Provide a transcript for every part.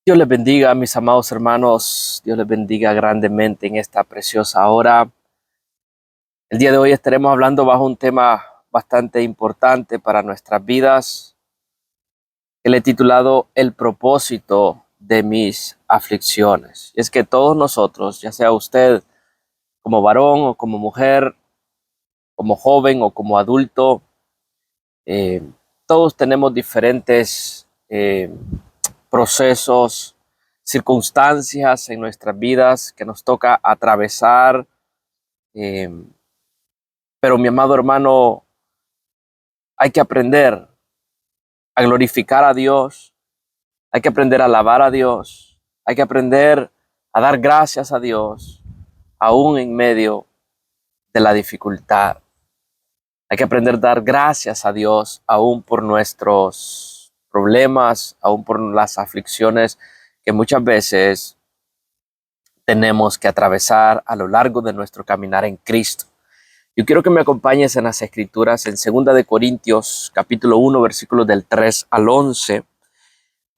Dios les bendiga, mis amados hermanos. Dios les bendiga grandemente en esta preciosa hora. El día de hoy estaremos hablando bajo un tema bastante importante para nuestras vidas, que le he titulado El propósito de mis aflicciones. Y es que todos nosotros, ya sea usted como varón o como mujer, como joven o como adulto, eh, todos tenemos diferentes procesos, circunstancias en nuestras vidas que nos toca atravesar. eh, pero mi amado hermano, hay que aprender a glorificar a Dios, hay que aprender a alabar a Dios, hay que aprender a dar gracias a Dios, aún en medio de la dificultad. Hay que aprender a dar gracias a Dios, aún por nuestros problemas, aún por las aflicciones que muchas veces tenemos que atravesar a lo largo de nuestro caminar en Cristo. Yo quiero que me acompañes en las Escrituras, en 2 Corintios, capítulo 1, versículos del 3 al 11.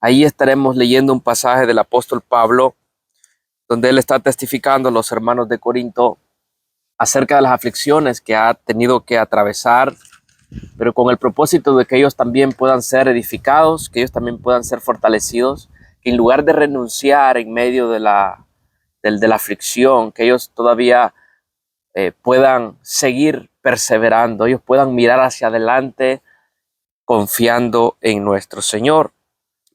Ahí estaremos leyendo un pasaje del apóstol Pablo, donde él está testificando a los hermanos de Corinto acerca de las aflicciones que ha tenido que atravesar, pero con el propósito de que ellos también puedan ser edificados, que ellos también puedan ser fortalecidos, que en lugar de renunciar en medio de la aflicción, que ellos todavía puedan seguir perseverando, ellos puedan mirar hacia adelante confiando en nuestro Señor.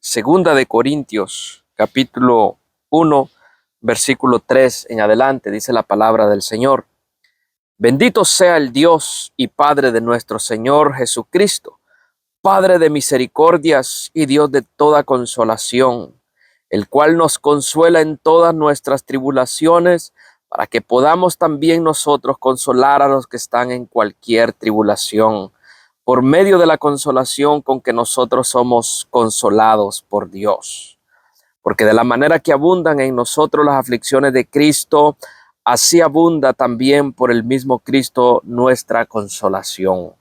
2 Corintios, capítulo 1, versículo 3 en adelante, dice la palabra del Señor. Bendito sea el Dios y Padre de nuestro Señor Jesucristo, Padre de misericordias y Dios de toda consolación, el cual nos consuela en todas nuestras tribulaciones, para que podamos también nosotros consolar a los que están en cualquier tribulación, por medio de la consolación con que nosotros somos consolados por Dios. Porque de la manera que abundan en nosotros las aflicciones de Cristo, así abunda también por el mismo Cristo nuestra consolación.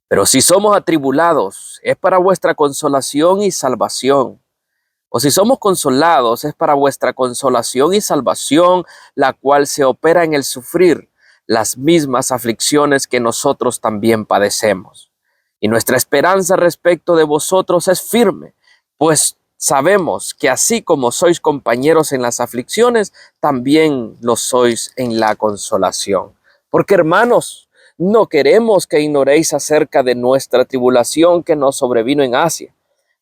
Pero si somos atribulados, es para vuestra consolación y salvación. O si somos consolados, es para vuestra consolación y salvación, la cual se opera en el sufrir las mismas aflicciones que nosotros también padecemos. Y nuestra esperanza respecto de vosotros es firme, pues sabemos que así como sois compañeros en las aflicciones, también lo sois en la consolación. Porque, hermanos, no queremos que ignoréis acerca de nuestra tribulación que nos sobrevino en Asia,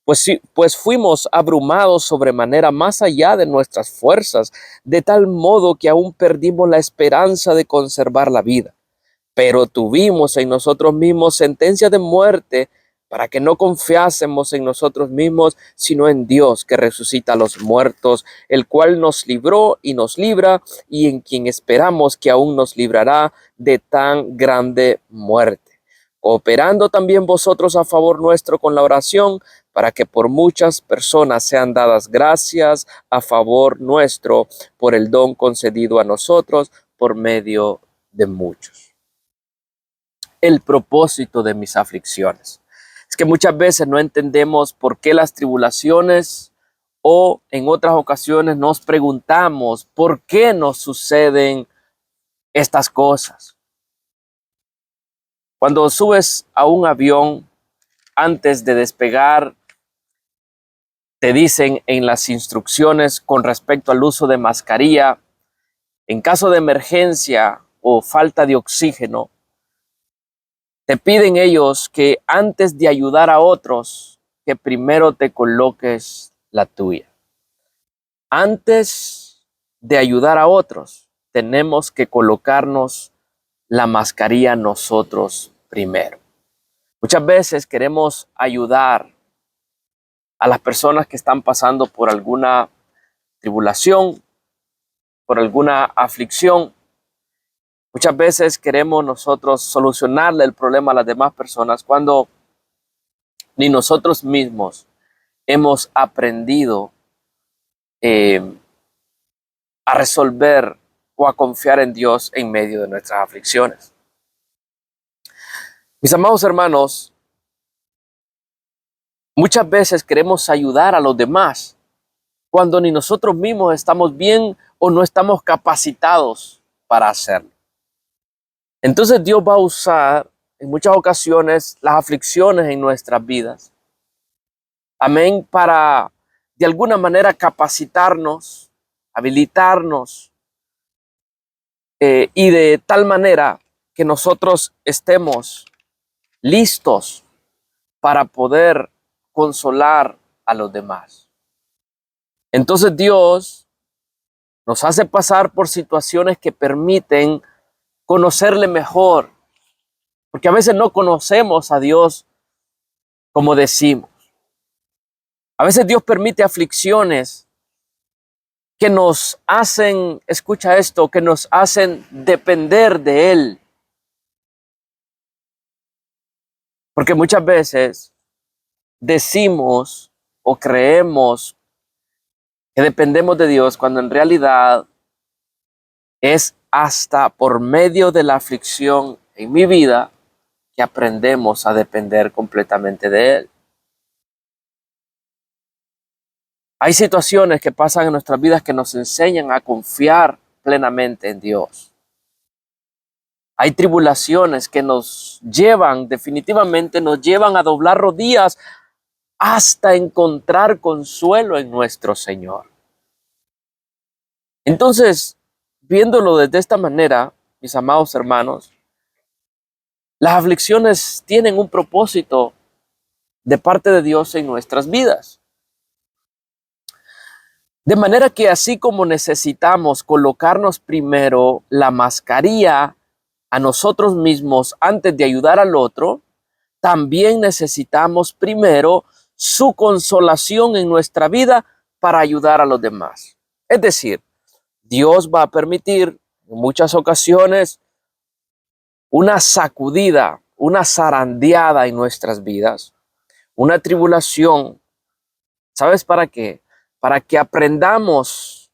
pues, sí, pues fuimos abrumados sobremanera más allá de nuestras fuerzas, de tal modo que aún perdimos la esperanza de conservar la vida. Pero tuvimos en nosotros mismos sentencia de muerte, para que no confiásemos en nosotros mismos, sino en Dios que resucita a los muertos, el cual nos libró y nos libra, y en quien esperamos que aún nos librará de tan grande muerte, cooperando también vosotros a favor nuestro con la oración, para que por muchas personas sean dadas gracias a favor nuestro por el don concedido a nosotros por medio de muchos. El propósito de mis aflicciones. Es que muchas veces no entendemos por qué las tribulaciones, o en otras ocasiones nos preguntamos por qué nos suceden estas cosas. Cuando subes a un avión, antes de despegar, te dicen en las instrucciones con respecto al uso de mascarilla, en caso de emergencia o falta de oxígeno, te piden ellos que antes de ayudar a otros, que primero te coloques la tuya. Antes de ayudar a otros, tenemos que colocarnos la mascarilla nosotros primero. Muchas veces queremos ayudar a las personas que están pasando por alguna tribulación, por alguna aflicción. Muchas veces queremos nosotros solucionarle el problema a las demás personas cuando ni nosotros mismos hemos aprendido eh, a resolver o a confiar en Dios en medio de nuestras aflicciones. Mis amados hermanos, Muchas veces queremos ayudar a los demás cuando ni nosotros mismos estamos bien o no estamos capacitados para hacerlo. Entonces Dios va a usar en muchas ocasiones las aflicciones en nuestras vidas. Amén, para de alguna manera capacitarnos, habilitarnos y de tal manera que nosotros estemos listos para poder consolar a los demás. Entonces Dios nos hace pasar por situaciones que permiten conocerle mejor, porque a veces no conocemos a Dios como decimos. A veces Dios permite aflicciones que nos hacen, escucha esto, que nos hacen depender de Él. Porque muchas veces decimos o creemos que dependemos de Dios cuando en realidad es hasta por medio de la aflicción en mi vida que aprendemos a depender completamente de Él. Hay situaciones que pasan en nuestras vidas que nos enseñan a confiar plenamente en Dios. Hay tribulaciones que nos llevan, definitivamente nos llevan a doblar rodillas hasta encontrar consuelo en nuestro Señor. Entonces, viéndolo desde esta manera, mis amados hermanos, las aflicciones tienen un propósito de parte de Dios en nuestras vidas. De manera que así como necesitamos colocarnos primero la mascarilla a nosotros mismos antes de ayudar al otro, también necesitamos primero su consolación en nuestra vida para ayudar a los demás. Es decir, Dios va a permitir en muchas ocasiones una sacudida, una zarandeada en nuestras vidas, una tribulación. ¿Sabes para qué? Para que aprendamos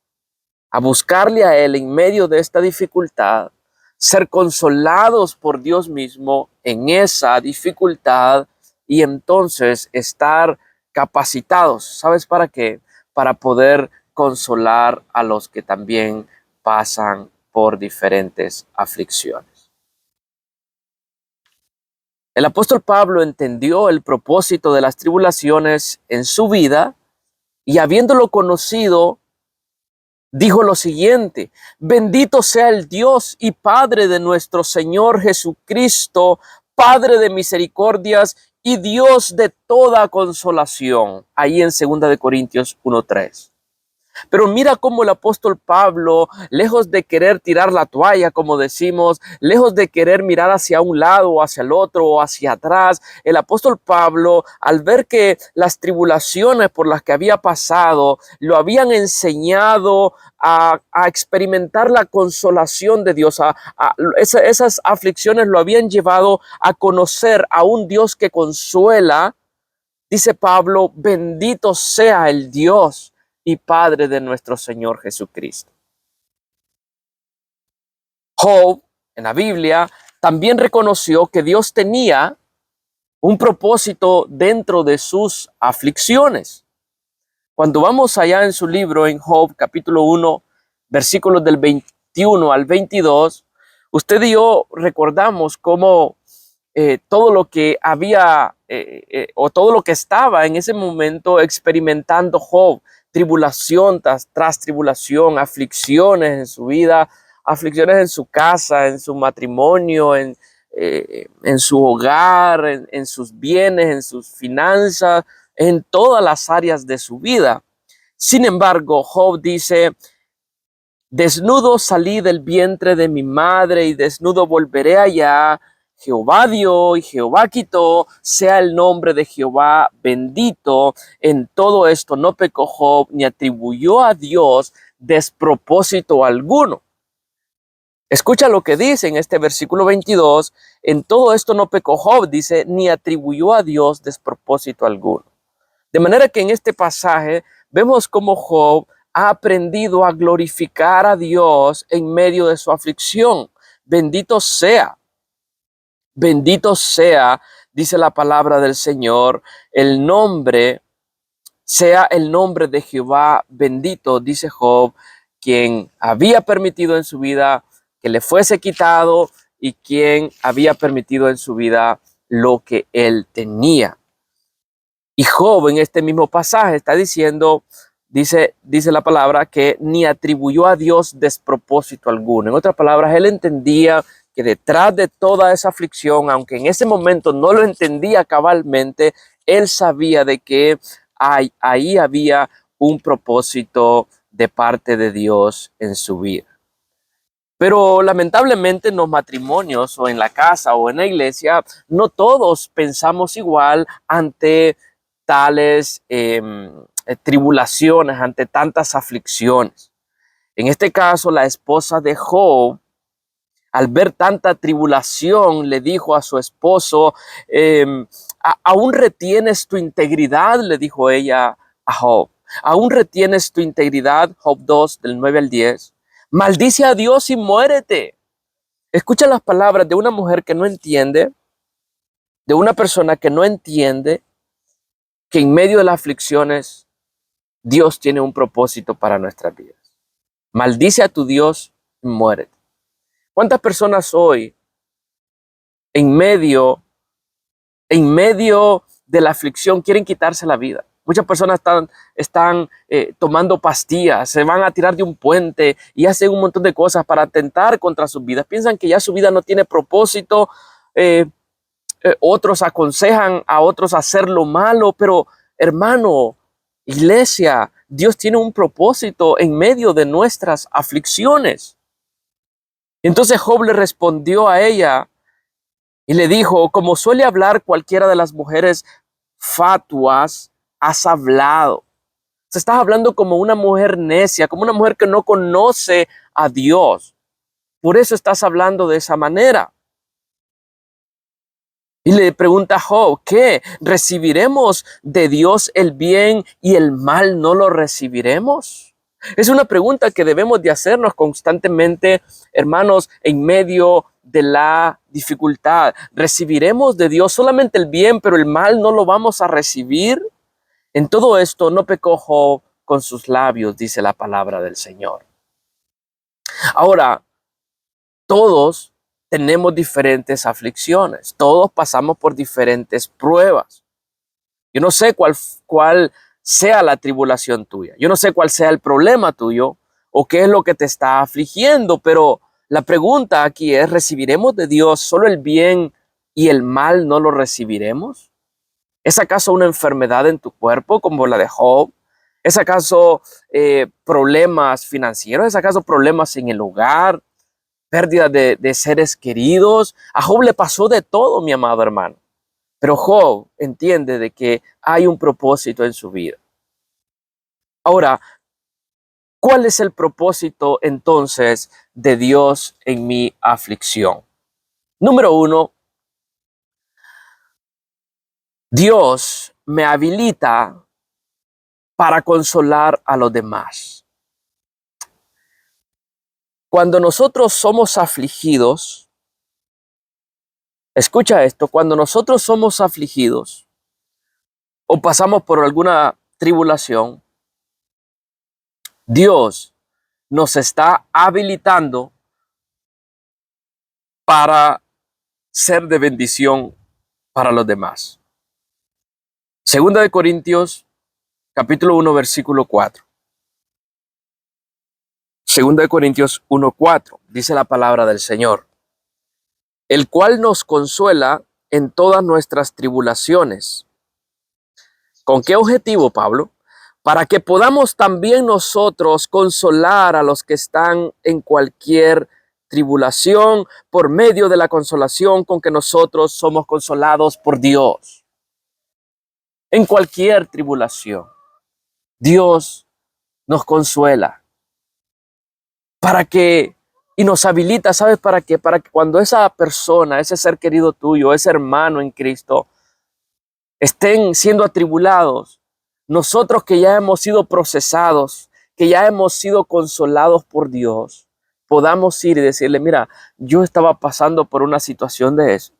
a buscarle a Él en medio de esta dificultad, ser consolados por Dios mismo en esa dificultad y entonces estar capacitados. ¿Sabes para qué? Para poder consolar a los que también pasan por diferentes aflicciones. El apóstol Pablo entendió el propósito de las tribulaciones en su vida y habiéndolo conocido, dijo lo siguiente: bendito sea el Dios y Padre de nuestro Señor Jesucristo, Padre de misericordias y Dios de toda consolación. Ahí en 2 Corintios 1:3. Pero mira cómo el apóstol Pablo, lejos de querer tirar la toalla, como decimos, lejos de querer mirar hacia un lado o hacia el otro o hacia atrás, el apóstol Pablo, al ver que las tribulaciones por las que había pasado lo habían enseñado a experimentar la consolación de Dios, esas aflicciones lo habían llevado a conocer a un Dios que consuela. Dice Pablo: bendito sea el Dios y Padre de nuestro Señor Jesucristo. Job, en la Biblia, también reconoció que Dios tenía un propósito dentro de sus aflicciones. Cuando vamos allá en su libro, en Job, capítulo 1, versículos del 21 al 22, usted y yo recordamos cómo todo lo que había o todo lo que estaba en ese momento experimentando Job, tribulación tras tribulación, aflicciones en su vida, aflicciones en su casa, en su matrimonio, en su hogar, en sus bienes, en sus finanzas, en todas las áreas de su vida. Sin embargo, Job dice: desnudo salí del vientre de mi madre y desnudo volveré allá. Jehová dio y Jehová quitó, sea el nombre de Jehová bendito. En todo esto no pecó Job ni atribuyó a Dios despropósito alguno. Escucha lo que dice en este versículo 22. En todo esto no pecó Job, dice, ni atribuyó a Dios despropósito alguno. De manera que en este pasaje vemos cómo Job ha aprendido a glorificar a Dios en medio de su aflicción. Bendito sea dice la palabra del Señor, el nombre, sea el nombre de Jehová bendito, dice Job, quien había permitido en su vida que le fuese quitado y quien había permitido en su vida lo que él tenía. Y Job en este mismo pasaje está diciendo, dice la palabra, que ni atribuyó a Dios despropósito alguno. En otras palabras, él entendía que detrás de toda esa aflicción, aunque en ese momento no lo entendía cabalmente, él sabía de que ahí había un propósito de parte de Dios en su vida. Pero lamentablemente en los matrimonios o en la casa o en la iglesia, no todos pensamos igual ante tales tribulaciones, ante tantas aflicciones. En este caso, la esposa de Job, al ver tanta tribulación, le dijo a su esposo, ¿aún retienes tu integridad? Le dijo ella a Job. ¿Aún retienes tu integridad? Job 2, del 9 al 10. Maldice a Dios y muérete. Escucha las palabras de una mujer que no entiende, de una persona que no entiende que en medio de las aflicciones Dios tiene un propósito para nuestras vidas. Maldice a tu Dios y muérete. ¿Cuántas personas hoy en medio de la aflicción quieren quitarse la vida? Muchas personas están tomando pastillas, se van a tirar de un puente y hacen un montón de cosas para atentar contra sus vidas. Piensan que ya su vida no tiene propósito. Otros aconsejan a otros hacer lo malo, pero hermano, iglesia, Dios tiene un propósito en medio de nuestras aflicciones. Entonces Job le respondió a ella y le dijo, como suele hablar cualquiera de las mujeres fatuas, has hablado. Se estás hablando como una mujer necia, como una mujer que no conoce a Dios. Por eso estás hablando de esa manera. Y le pregunta a Job, ¿qué? ¿Recibiremos de Dios el bien y el mal no lo recibiremos? Es una pregunta que debemos de hacernos constantemente, hermanos, en medio de la dificultad. ¿Recibiremos de Dios solamente el bien, pero el mal no lo vamos a recibir? En todo esto no pecó Job con sus labios, dice la palabra del Señor. Ahora, todos tenemos diferentes aflicciones, todos pasamos por diferentes pruebas. Yo no sé cuál sea la tribulación tuya, yo no sé cuál sea el problema tuyo o qué es lo que te está afligiendo, pero la pregunta aquí es, ¿recibiremos de Dios solo el bien y el mal no lo recibiremos? ¿Es acaso una enfermedad en tu cuerpo como la de Job? ¿Es acaso problemas financieros? ¿Es acaso problemas en el hogar? ¿Pérdida de seres queridos? A Job le pasó de todo, mi amado hermano. Pero Job entiende de que hay un propósito en su vida. Ahora, ¿cuál es el propósito entonces de Dios en mi aflicción? Número 1, Dios me habilita para consolar a los demás. Cuando nosotros somos afligidos, escucha esto, cuando nosotros somos afligidos o pasamos por alguna tribulación, Dios nos está habilitando para ser de bendición para los demás. Segunda de Corintios, capítulo 1, versículo 4. Segunda de Corintios 1:4, dice la palabra del Señor, el cual nos consuela en todas nuestras tribulaciones. ¿Con qué objetivo, Pablo? Para que podamos también nosotros consolar a los que están en cualquier tribulación por medio de la consolación con que nosotros somos consolados por Dios. En cualquier tribulación, Dios nos consuela y nos habilita, ¿sabes para qué? Para que cuando esa persona, ese ser querido tuyo, ese hermano en Cristo, estén siendo atribulados, nosotros que ya hemos sido procesados, que ya hemos sido consolados por Dios, podamos ir y decirle, mira, yo estaba pasando por una situación de eso,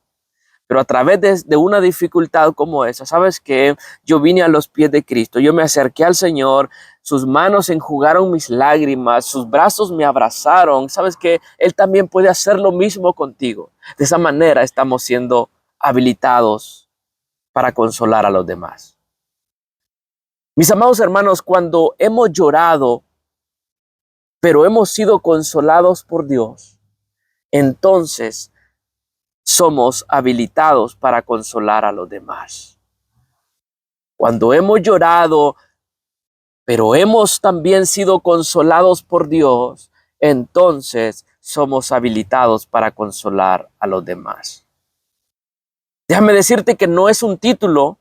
Pero a través de una dificultad como esa, ¿sabes qué? Yo vine a los pies de Cristo, yo me acerqué al Señor, sus manos enjugaron mis lágrimas, sus brazos me abrazaron. ¿Sabes qué? Él también puede hacer lo mismo contigo. De esa manera estamos siendo habilitados para consolar a los demás. Mis amados hermanos, cuando hemos llorado, pero hemos sido consolados por Dios, entonces somos habilitados para consolar a los demás. Cuando hemos llorado, pero hemos también sido consolados por Dios, entonces somos habilitados para consolar a los demás. Déjame decirte que no es un título,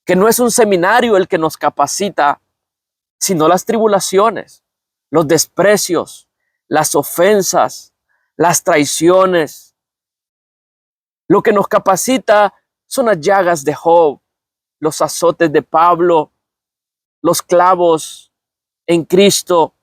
que no es un seminario el que nos capacita, sino las tribulaciones, los desprecios, las ofensas, las traiciones. Lo que nos capacita son las llagas de Job, los azotes de Pablo, los clavos en Cristo.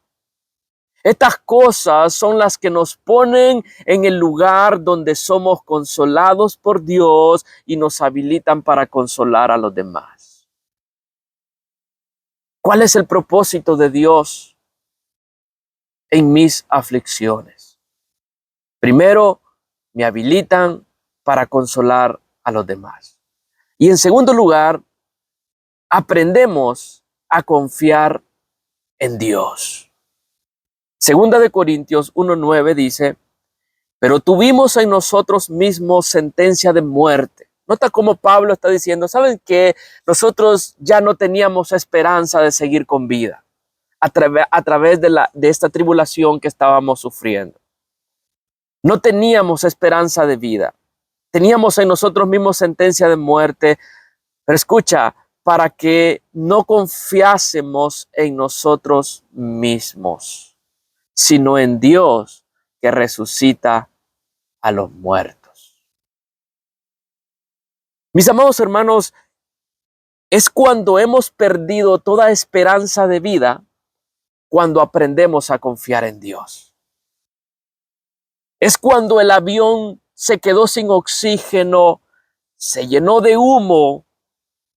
Estas cosas son las que nos ponen en el lugar donde somos consolados por Dios y nos habilitan para consolar a los demás. ¿Cuál es el propósito de Dios en mis aflicciones? Primero, me habilitan para consolar a los demás. Y en segundo lugar, aprendemos a confiar en Dios. Segunda de Corintios 1:9 dice, pero tuvimos en nosotros mismos sentencia de muerte. Nota cómo Pablo está diciendo, ¿saben qué? Nosotros ya no teníamos esperanza de seguir con vida a través de esta tribulación que estábamos sufriendo. No teníamos esperanza de vida. Teníamos en nosotros mismos sentencia de muerte. Pero escucha, para que no confiásemos en nosotros mismos, sino en Dios que resucita a los muertos. Mis amados hermanos, es cuando hemos perdido toda esperanza de vida, cuando aprendemos a confiar en Dios. Es cuando el avión se quedó sin oxígeno, se llenó de humo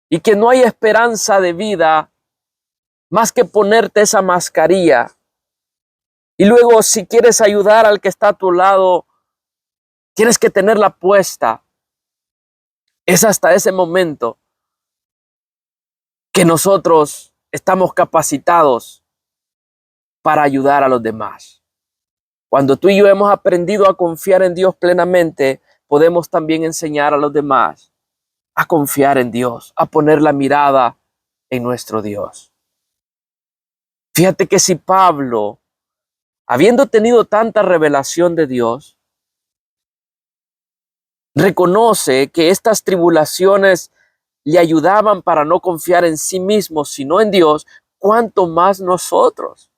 y que no hay esperanza de vida más que ponerte esa mascarilla. Y luego, si quieres ayudar al que está a tu lado, tienes que tenerla puesta. Es hasta ese momento que nosotros estamos capacitados para ayudar a los demás. Cuando tú y yo hemos aprendido a confiar en Dios plenamente, podemos también enseñar a los demás a confiar en Dios, a poner la mirada en nuestro Dios. Fíjate que si Pablo, habiendo tenido tanta revelación de Dios, reconoce que estas tribulaciones le ayudaban para no confiar en sí mismo, sino en Dios, ¿cuánto más nosotros?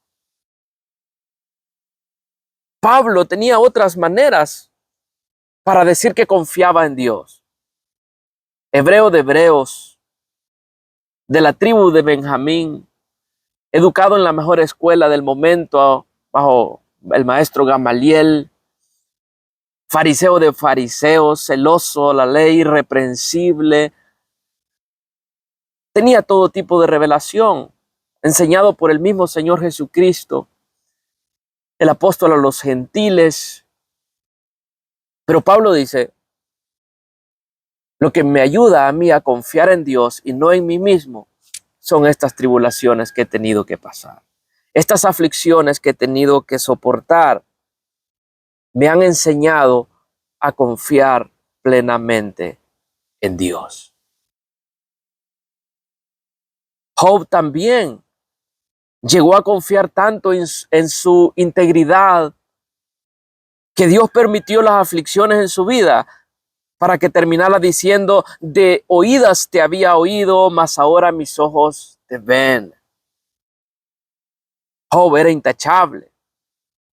Pablo tenía otras maneras para decir que confiaba en Dios. Hebreo de hebreos, de la tribu de Benjamín, educado en la mejor escuela del momento bajo el maestro Gamaliel, fariseo de fariseos, celoso, la ley irreprensible. Tenía todo tipo de revelación, enseñado por el mismo Señor Jesucristo, el apóstol a los gentiles. Pero Pablo dice, lo que me ayuda a mí a confiar en Dios y no en mí mismo son estas tribulaciones que he tenido que pasar. Estas aflicciones que he tenido que soportar me han enseñado a confiar plenamente en Dios. Job también llegó a confiar tanto en su integridad que Dios permitió las aflicciones en su vida para que terminara diciendo, de oídas te había oído, mas ahora mis ojos te ven. Job era intachable,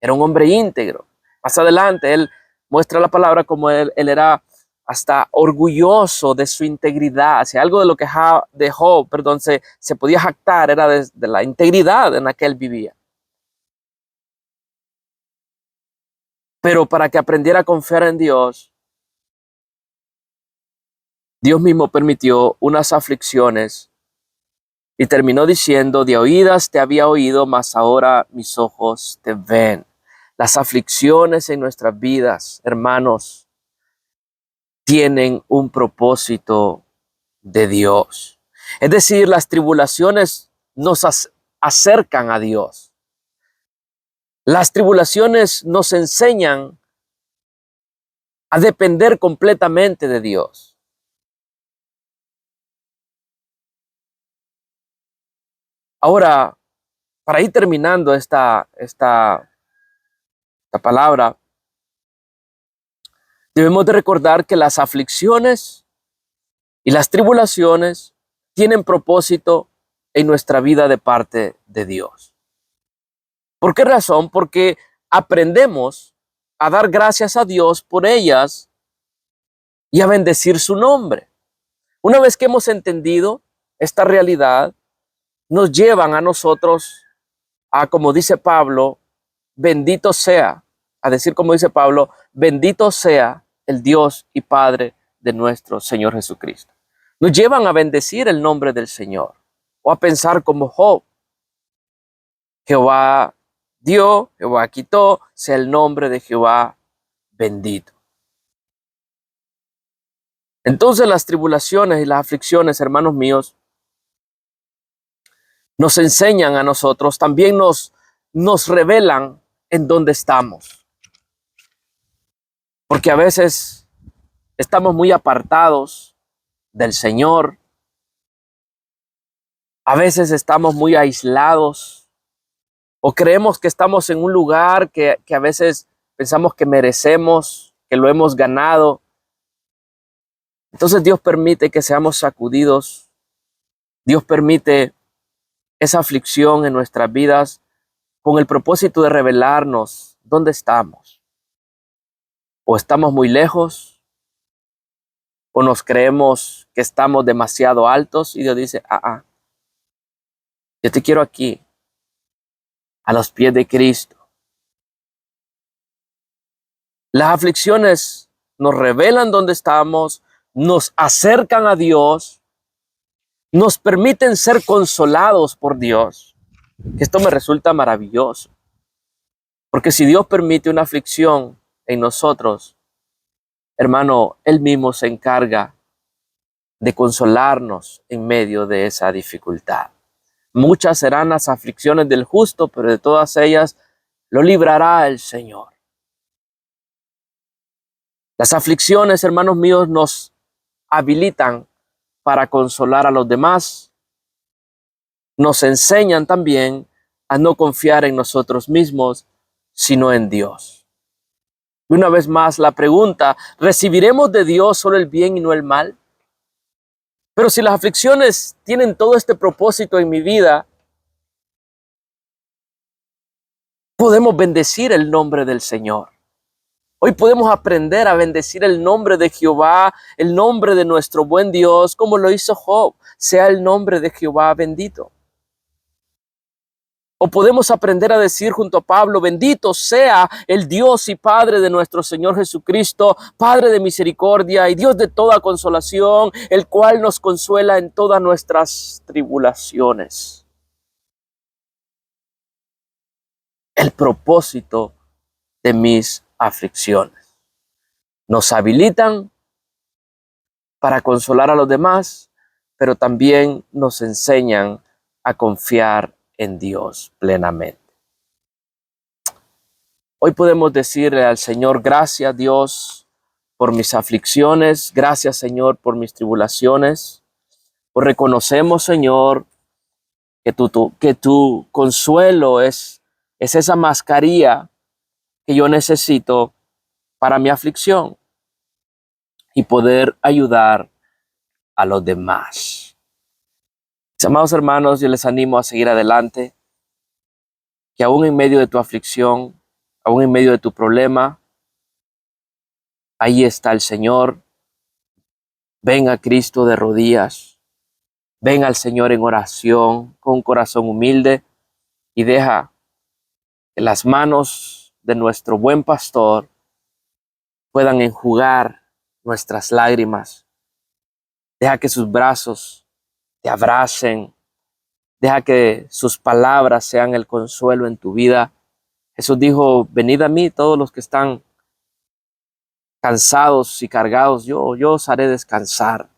era un hombre íntegro. Más adelante él muestra la palabra como él era hasta orgulloso de su integridad. Si algo de lo que de Job, se podía jactar era de la integridad en la que él vivía. Pero para que aprendiera a confiar en Dios, Dios mismo permitió unas aflicciones y terminó diciendo, de oídas te había oído, mas ahora mis ojos te ven. Las aflicciones en nuestras vidas, hermanos, tienen un propósito de Dios. Es decir, las tribulaciones nos acercan a Dios. Las tribulaciones nos enseñan a depender completamente de Dios. Ahora, para ir terminando esta palabra, debemos de recordar que las aflicciones y las tribulaciones tienen propósito en nuestra vida de parte de Dios. ¿Por qué razón? Porque aprendemos a dar gracias a Dios por ellas y a bendecir su nombre. Una vez que hemos entendido esta realidad, nos llevan a nosotros a, como dice Pablo, bendito sea, a decir como dice Pablo, bendito sea el Dios y Padre de nuestro Señor Jesucristo. Nos llevan a bendecir el nombre del Señor o a pensar como Job. Jehová dio, Jehová quitó, sea el nombre de Jehová bendito. Entonces las tribulaciones y las aflicciones, hermanos míos, nos enseñan a nosotros, también nos revelan en dónde estamos. Porque a veces estamos muy apartados del Señor, a veces estamos muy aislados o creemos que estamos en un lugar que a veces pensamos que merecemos, que lo hemos ganado. Entonces Dios permite que seamos sacudidos, Dios permite esa aflicción en nuestras vidas con el propósito de revelarnos dónde estamos. O estamos muy lejos, o nos creemos que estamos demasiado altos y Dios dice, yo te quiero aquí, a los pies de Cristo. Las aflicciones nos revelan dónde estamos, nos acercan a Dios, nos permiten ser consolados por Dios. Que esto me resulta maravilloso. Porque si Dios permite una aflicción en nosotros, hermano, Él mismo se encarga de consolarnos en medio de esa dificultad. Muchas serán las aflicciones del justo, pero de todas ellas lo librará el Señor. Las aflicciones, hermanos míos, nos habilitan para consolar a los demás. Nos enseñan también a no confiar en nosotros mismos, sino en Dios. Una vez más la pregunta, ¿recibiremos de Dios solo el bien y no el mal? Pero si las aflicciones tienen todo este propósito en mi vida, podemos bendecir el nombre del Señor. Hoy podemos aprender a bendecir el nombre de Jehová, el nombre de nuestro buen Dios, como lo hizo Job. Sea el nombre de Jehová bendito. O podemos aprender a decir junto a Pablo, bendito sea el Dios y Padre de nuestro Señor Jesucristo, Padre de misericordia y Dios de toda consolación, el cual nos consuela en todas nuestras tribulaciones. El propósito de mis aflicciones nos habilitan para consolar a los demás, pero también nos enseñan a confiar en Dios plenamente. Hoy podemos decirle al Señor, gracias Dios por mis aflicciones, gracias Señor por mis tribulaciones. Pues reconocemos, Señor, que tu consuelo es esa mascarilla que yo necesito para mi aflicción y poder ayudar a los demás. Mis amados hermanos, yo les animo a seguir adelante, que aún en medio de tu aflicción, aún en medio de tu problema, ahí está el Señor. Ven a Cristo de rodillas, ven al Señor en oración, con un corazón humilde y deja que las manos de nuestro buen pastor puedan enjugar nuestras lágrimas Deja que sus brazos te abracen. Deja que sus palabras sean el consuelo en tu vida. Jesús dijo, venid a mí todos los que están cansados y cargados, yo os haré descansar.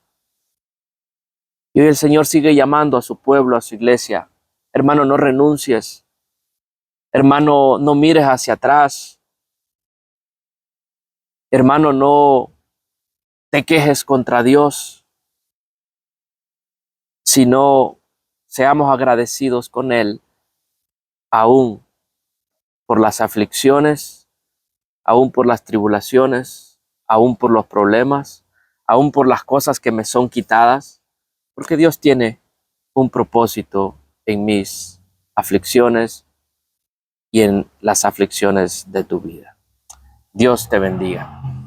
Y hoy el Señor sigue llamando a su pueblo, a su iglesia. Hermano, no renuncies. Hermano, no mires hacia atrás. Hermano, no te quejes contra Dios, sino seamos agradecidos con Él, aún por las aflicciones, aún por las tribulaciones, aún por los problemas, aún por las cosas que me son quitadas, porque Dios tiene un propósito en mis aflicciones y en las aflicciones de tu vida. Dios te bendiga.